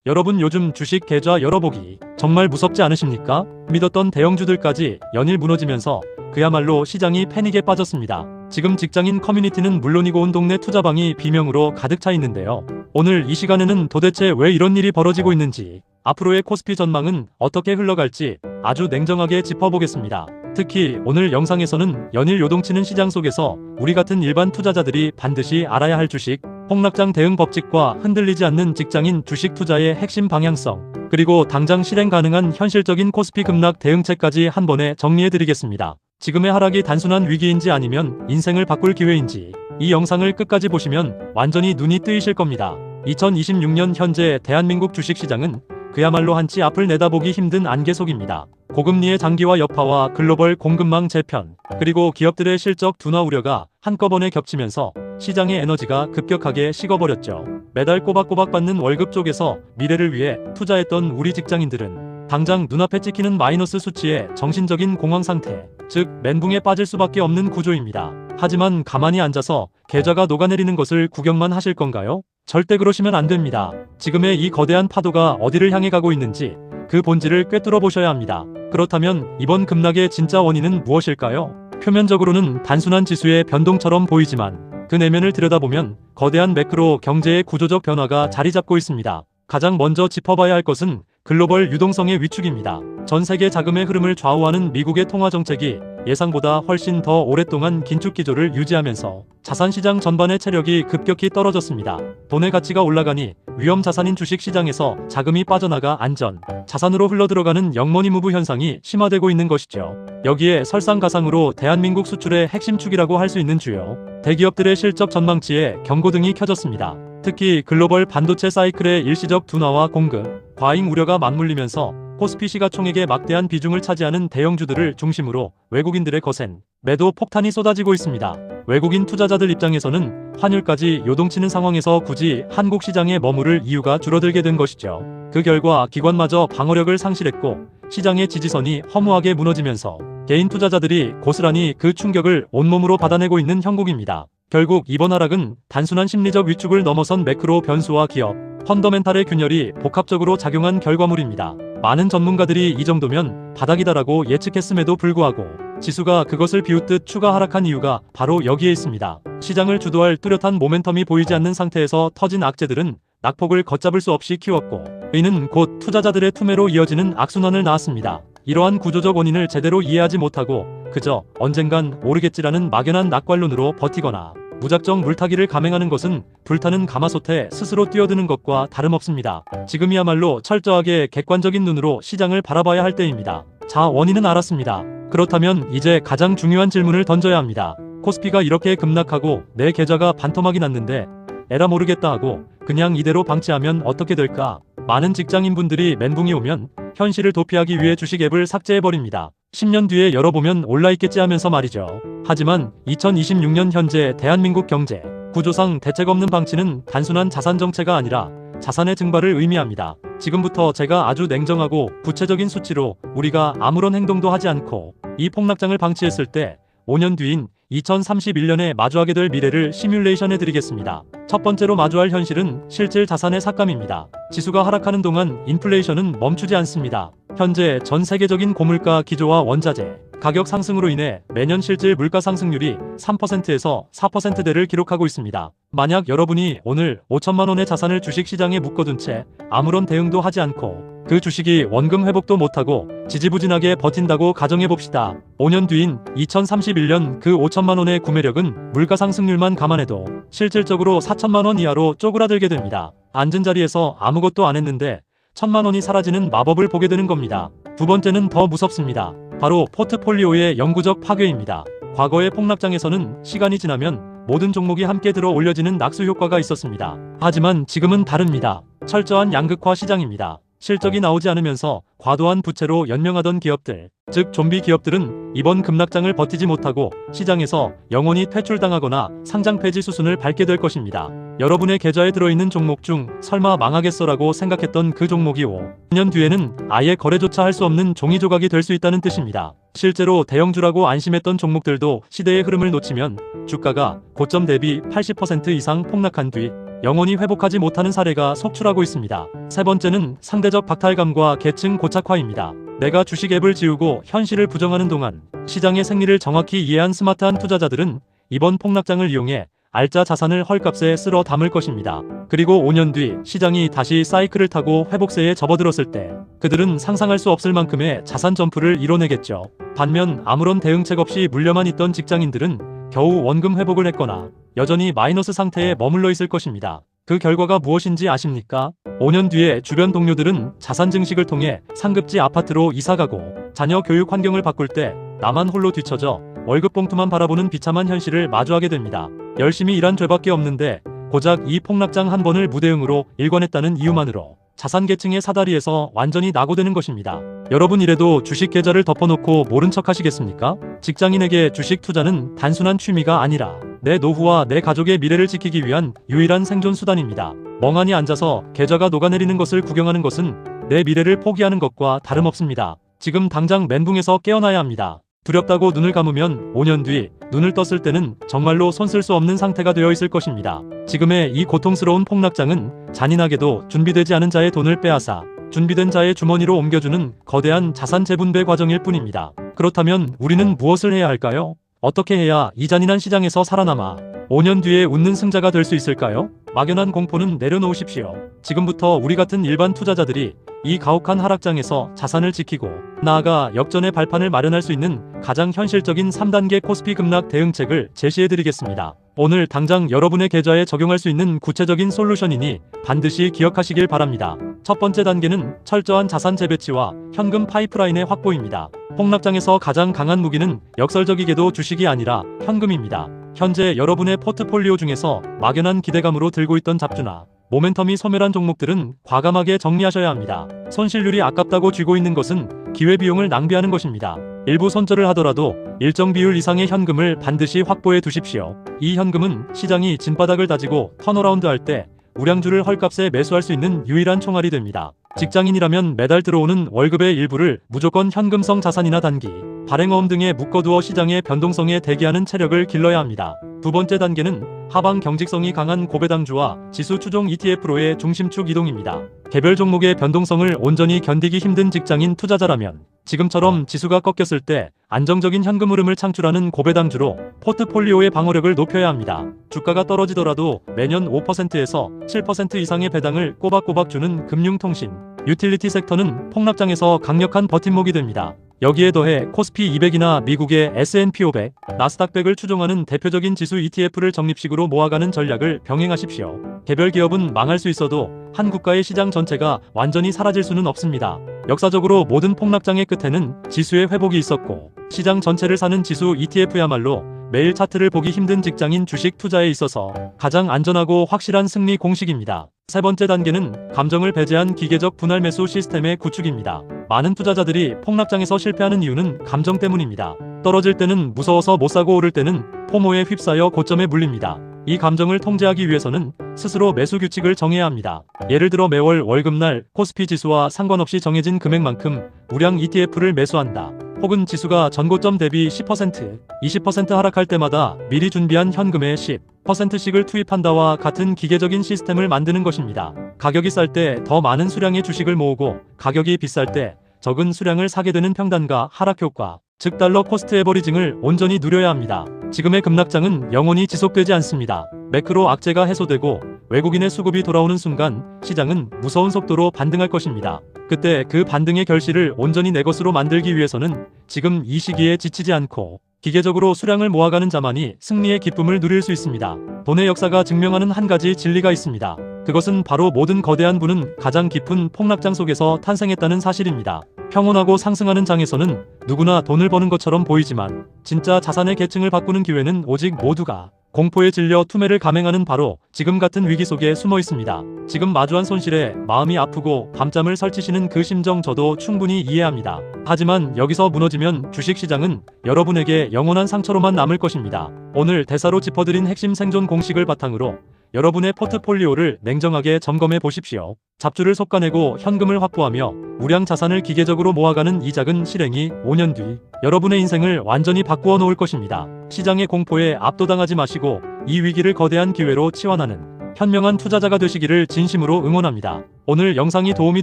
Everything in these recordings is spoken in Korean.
여러분 요즘 주식 계좌 열어보기 정말 무섭지 않으십니까? 믿었던 대형주들까지 연일 무너지면서 그야말로 시장이 패닉에 빠졌습니다. 지금 직장인 커뮤니티는 물론이고 온 동네 투자방이 비명으로 가득 차 있는데요. 오늘 이 시간에는 도대체 왜 이런 일이 벌어지고 있는지, 앞으로의 코스피 전망은 어떻게 흘러갈지 아주 냉정하게 짚어보겠습니다. 특히 오늘 영상에서는 연일 요동치는 시장 속에서 우리 같은 일반 투자자들이 반드시 알아야 할 주식, 폭락장 대응 법칙과 흔들리지 않는 직장인 주식 투자의 핵심 방향성, 그리고 당장 실행 가능한 현실적인 코스피 급락 대응책까지 한 번에 정리해드리겠습니다. 지금의 하락이 단순한 위기인지 아니면 인생을 바꿀 기회인지 이 영상을 끝까지 보시면 완전히 눈이 뜨이실 겁니다. 2026년 현재 대한민국 주식시장은 그야말로 한치 앞을 내다보기 힘든 안개 속입니다. 고금리의 장기화 여파와 글로벌 공급망 재편, 그리고 기업들의 실적 둔화 우려가 한꺼번에 겹치면서 시장의 에너지가 급격하게 식어버렸죠. 매달 꼬박꼬박 받는 월급 쪽에서 미래를 위해 투자했던 우리 직장인들은 당장 눈앞에 찍히는 마이너스 수치에 정신적인 공황 상태, 즉 멘붕에 빠질 수밖에 없는 구조입니다. 하지만 가만히 앉아서 계좌가 녹아내리는 것을 구경만 하실 건가요? 절대 그러시면 안 됩니다. 지금의 이 거대한 파도가 어디를 향해 가고 있는지 그 본질을 꿰뚫어 보셔야 합니다. 그렇다면 이번 급락의 진짜 원인은 무엇일까요? 표면적으로는 단순한 지수의 변동처럼 보이지만 그 내면을 들여다보면 거대한 매크로 경제의 구조적 변화가 자리 잡고 있습니다. 가장 먼저 짚어봐야 할 것은 글로벌 유동성의 위축입니다. 전 세계 자금의 흐름을 좌우하는 미국의 통화 정책이 예상보다 훨씬 더 오랫동안 긴축 기조를 유지하면서 자산시장 전반의 체력이 급격히 떨어졌습니다. 돈의 가치가 올라가니 위험 자산인 주식시장에서 자금이 빠져나가 안전 자산으로 흘러들어가는 영머니 무브 현상이 심화되고 있는 것이죠. 여기에 설상가상으로 대한민국 수출의 핵심 축이라고 할 수 있는 주요 대기업들의 실적 전망치에 경고등이 켜졌습니다. 특히 글로벌 반도체 사이클의 일시적 둔화와 공급, 과잉 우려가 맞물리면서 코스피 시가총액의 막대한 비중을 차지하는 대형주들을 중심으로 외국인들의 거센 매도 폭탄이 쏟아지고 있습니다. 외국인 투자자들 입장에서는 환율까지 요동치는 상황에서 굳이 한국 시장에 머무를 이유가 줄어들게 된 것이죠. 그 결과 기관마저 방어력을 상실했고 시장의 지지선이 허무하게 무너지면서 개인 투자자들이 고스란히 그 충격을 온몸으로 받아내고 있는 형국입니다. 결국 이번 하락은 단순한 심리적 위축을 넘어선 매크로 변수와 기업, 펀더멘탈의 균열이 복합적으로 작용한 결과물입니다. 많은 전문가들이 이 정도면 바닥이다라고 예측했음에도 불구하고 지수가 그것을 비웃듯 추가 하락한 이유가 바로 여기에 있습니다. 시장을 주도할 뚜렷한 모멘텀이 보이지 않는 상태에서 터진 악재들은 낙폭을 걷잡을 수 없이 키웠고 이는 곧 투자자들의 투매로 이어지는 악순환을 낳았습니다. 이러한 구조적 원인을 제대로 이해하지 못하고 그저 언젠간 오르겠지라는 막연한 낙관론으로 버티거나 무작정 물타기를 감행하는 것은 불타는 가마솥에 스스로 뛰어드는 것과 다름없습니다. 지금이야말로 철저하게 객관적인 눈으로 시장을 바라봐야 할 때입니다. 자, 원인은 알았습니다. 그렇다면 이제 가장 중요한 질문을 던져야 합니다. 코스피가 이렇게 급락하고 내 계좌가 반토막이 났는데 에라 모르겠다 하고 그냥 이대로 방치하면 어떻게 될까? 많은 직장인분들이 멘붕이 오면 현실을 도피하기 위해 주식 앱을 삭제해버립니다. 10년 뒤에 열어보면 올라있겠지 하면서 말이죠. 하지만 2026년 현재 대한민국 경제 구조상 대책 없는 방치는 단순한 자산 정체가 아니라 자산의 증발을 의미합니다. 지금부터 제가 아주 냉정하고 구체적인 수치로 우리가 아무런 행동도 하지 않고 이 폭락장을 방치했을 때 5년 뒤인 2031년에 마주하게 될 미래를 시뮬레이션해 드리겠습니다. 첫 번째로 마주할 현실은 실질 자산의 삭감입니다. 지수가 하락하는 동안 인플레이션은 멈추지 않습니다. 현재 전 세계적인 고물가 기조와 원자재 가격 상승으로 인해 매년 실질 물가 상승률이 3%에서 4%대를 기록하고 있습니다. 만약 여러분이 오늘 5천만 원의 자산을 주식시장에 묶어둔 채 아무런 대응도 하지 않고 그 주식이 원금 회복도 못하고 지지부진하게 버틴다고 가정해봅시다. 5년 뒤인 2031년 그 5천만 원의 구매력은 물가 상승률만 감안해도 실질적으로 4천만 원 이하로 쪼그라들게 됩니다. 앉은 자리에서 아무것도 안 했는데 1천만 원이 사라지는 마법을 보게 되는 겁니다. 두 번째는 더 무섭습니다. 바로 포트폴리오의 영구적 파괴입니다. 과거의 폭락장에서는 시간이 지나면 모든 종목이 함께 들어 올려지는 낙수 효과가 있었습니다. 하지만 지금은 다릅니다. 철저한 양극화 시장입니다. 실적이 나오지 않으면서 과도한 부채로 연명하던 기업들, 즉 좀비 기업들은 이번 급락장을 버티지 못하고 시장에서 영원히 퇴출당하거나 상장 폐지 수순을 밟게 될 것입니다. 여러분의 계좌에 들어있는 종목 중 설마 망하겠어라고 생각했던 그 종목이 5년 뒤에는 아예 거래조차 할 수 없는 종이 조각이 될 수 있다는 뜻입니다. 실제로 대형주라고 안심했던 종목들도 시대의 흐름을 놓치면 주가가 고점 대비 80% 이상 폭락한 뒤 영원히 회복하지 못하는 사례가 속출하고 있습니다. 세 번째는 상대적 박탈감과 계층 고착화입니다. 내가 주식 앱을 지우고 현실을 부정하는 동안 시장의 생리를 정확히 이해한 스마트한 투자자들은 이번 폭락장을 이용해 알짜 자산을 헐값에 쓸어 담을 것입니다. 그리고 5년 뒤 시장이 다시 사이클을 타고 회복세에 접어들었을 때 그들은 상상할 수 없을 만큼의 자산 점프를 이뤄내겠죠. 반면 아무런 대응책 없이 물려만 있던 직장인들은 겨우 원금 회복을 했거나 여전히 마이너스 상태에 머물러 있을 것입니다. 그 결과가 무엇인지 아십니까? 5년 뒤에 주변 동료들은 자산 증식을 통해 상급지 아파트로 이사가고 자녀 교육 환경을 바꿀 때 나만 홀로 뒤처져 월급 봉투만 바라보는 비참한 현실을 마주하게 됩니다. 열심히 일한 죄밖에 없는데 고작 이 폭락장 한 번을 무대응으로 일관했다는 이유만으로 자산 계층의 사다리에서 완전히 낙오되는 것입니다. 여러분 이래도 주식 계좌를 덮어놓고 모른 척 하시겠습니까? 직장인에게 주식 투자는 단순한 취미가 아니라 내 노후와 내 가족의 미래를 지키기 위한 유일한 생존 수단입니다. 멍하니 앉아서 계좌가 녹아내리는 것을 구경하는 것은 내 미래를 포기하는 것과 다름없습니다. 지금 당장 멘붕에서 깨어나야 합니다. 두렵다고 눈을 감으면 5년 뒤 눈을 떴을 때는 정말로 손 쓸 수 없는 상태가 되어 있을 것입니다. 지금의 이 고통스러운 폭락장은 잔인하게도 준비되지 않은 자의 돈을 빼앗아 준비된 자의 주머니로 옮겨주는 거대한 자산 재분배 과정일 뿐입니다. 그렇다면 우리는 무엇을 해야 할까요? 어떻게 해야 이 잔인한 시장에서 살아남아 5년 뒤에 웃는 승자가 될 수 있을까요? 막연한 공포는 내려놓으십시오. 지금부터 우리 같은 일반 투자자들이 이 가혹한 하락장에서 자산을 지키고 나아가 역전의 발판을 마련할 수 있는 가장 현실적인 3단계 코스피 급락 대응책을 제시해드리겠습니다. 오늘 당장 여러분의 계좌에 적용할 수 있는 구체적인 솔루션이니 반드시 기억하시길 바랍니다. 첫 번째 단계는 철저한 자산 재배치와 현금 파이프라인의 확보입니다. 폭락장에서 가장 강한 무기는 역설적이게도 주식이 아니라 현금입니다. 현재 여러분의 포트폴리오 중에서 막연한 기대감으로 들고 있던 잡주나 모멘텀이 소멸한 종목들은 과감하게 정리하셔야 합니다. 손실률이 아깝다고 쥐고 있는 것은 기회비용을 낭비하는 것입니다. 일부 손절을 하더라도 일정 비율 이상의 현금을 반드시 확보해 두십시오. 이 현금은 시장이 진바닥을 다지고 턴어라운드 할 때 우량주를 헐값에 매수할 수 있는 유일한 총알이 됩니다. 직장인이라면 매달 들어오는 월급의 일부를 무조건 현금성 자산이나 단기, 발행어음 등에 묶어두어 시장의 변동성에 대기하는 체력을 길러야 합니다. 두 번째 단계는 하방 경직성이 강한 고배당주와 지수 추종 ETF로의 중심축 이동입니다. 개별 종목의 변동성을 온전히 견디기 힘든 직장인 투자자라면 지금처럼 지수가 꺾였을 때 안정적인 현금 흐름을 창출하는 고배당주로 포트폴리오의 방어력을 높여야 합니다. 주가가 떨어지더라도 매년 5%에서 7% 이상의 배당을 꼬박꼬박 주는 금융통신, 유틸리티 섹터는 폭락장에서 강력한 버팀목이 됩니다. 여기에 더해 코스피 200이나 미국의 S&P 500, 나스닥 100을 추종하는 대표적인 지수 ETF를 적립식으로 모아가는 전략을 병행하십시오. 개별 기업은 망할 수 있어도 한 국가의 시장 전체가 완전히 사라질 수는 없습니다. 역사적으로 모든 폭락장의 끝에는 지수의 회복이 있었고 시장 전체를 사는 지수 ETF야말로 매일 차트를 보기 힘든 직장인 주식 투자에 있어서 가장 안전하고 확실한 승리 공식입니다. 세 번째 단계는 감정을 배제한 기계적 분할 매수 시스템의 구축입니다. 많은 투자자들이 폭락장에서 실패하는 이유는 감정 때문입니다. 떨어질 때는 무서워서 못 사고 오를 때는 포모에 휩싸여 고점에 물립니다. 이 감정을 통제하기 위해서는 스스로 매수 규칙을 정해야 합니다. 예를 들어 매월 월급날 코스피 지수와 상관없이 정해진 금액만큼 우량 ETF를 매수한다. 혹은 지수가 전고점 대비 10%, 20% 하락할 때마다 미리 준비한 현금의 10%씩을 투입한다와 같은 기계적인 시스템을 만드는 것입니다. 가격이 쌀 때 더 많은 수량의 주식을 모으고 가격이 비쌀 때 적은 수량을 사게 되는 평단과 하락 효과, 즉 달러 코스트 에버리징을 온전히 누려야 합니다. 지금의 급락장은 영원히 지속되지 않습니다. 매크로 악재가 해소되고 외국인의 수급이 돌아오는 순간 시장은 무서운 속도로 반등할 것입니다. 그때 그 반등의 결실을 온전히 내 것으로 만들기 위해서는 지금 이 시기에 지치지 않고 기계적으로 수량을 모아가는 자만이 승리의 기쁨을 누릴 수 있습니다. 돈의 역사가 증명하는 한 가지 진리가 있습니다. 그것은 바로 모든 거대한 부는 가장 깊은 폭락장 속에서 탄생했다는 사실입니다. 평온하고 상승하는 장에서는 누구나 돈을 버는 것처럼 보이지만 진짜 자산의 계층을 바꾸는 기회는 오직 모두가 공포에 질려 투매를 감행하는 바로 지금 같은 위기 속에 숨어 있습니다. 지금 마주한 손실에 마음이 아프고 밤잠을 설치시는 그 심정 저도 충분히 이해합니다. 하지만 여기서 무너지면 주식시장은 여러분에게 영원한 상처로만 남을 것입니다. 오늘 대사로 짚어드린 핵심 생존 공식을 바탕으로 여러분의 포트폴리오를 냉정하게 점검해 보십시오. 잡주를 솎아내고 현금을 확보하며 우량 자산을 기계적으로 모아가는 이 작은 실행이 5년 뒤 여러분의 인생을 완전히 바꾸어 놓을 것입니다. 시장의 공포에 압도당하지 마시고 이 위기를 거대한 기회로 치환하는 현명한 투자자가 되시기를 진심으로 응원합니다. 오늘 영상이 도움이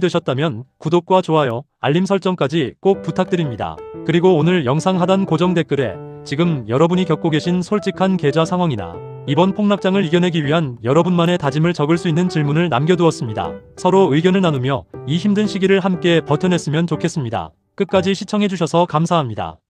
되셨다면 구독과 좋아요, 알림 설정까지 꼭 부탁드립니다. 그리고 오늘 영상 하단 고정 댓글에 지금 여러분이 겪고 계신 솔직한 계좌 상황이나 이번 폭락장을 이겨내기 위한 여러분만의 다짐을 적을 수 있는 질문을 남겨두었습니다. 서로 의견을 나누며 이 힘든 시기를 함께 버텨냈으면 좋겠습니다. 끝까지 시청해주셔서 감사합니다.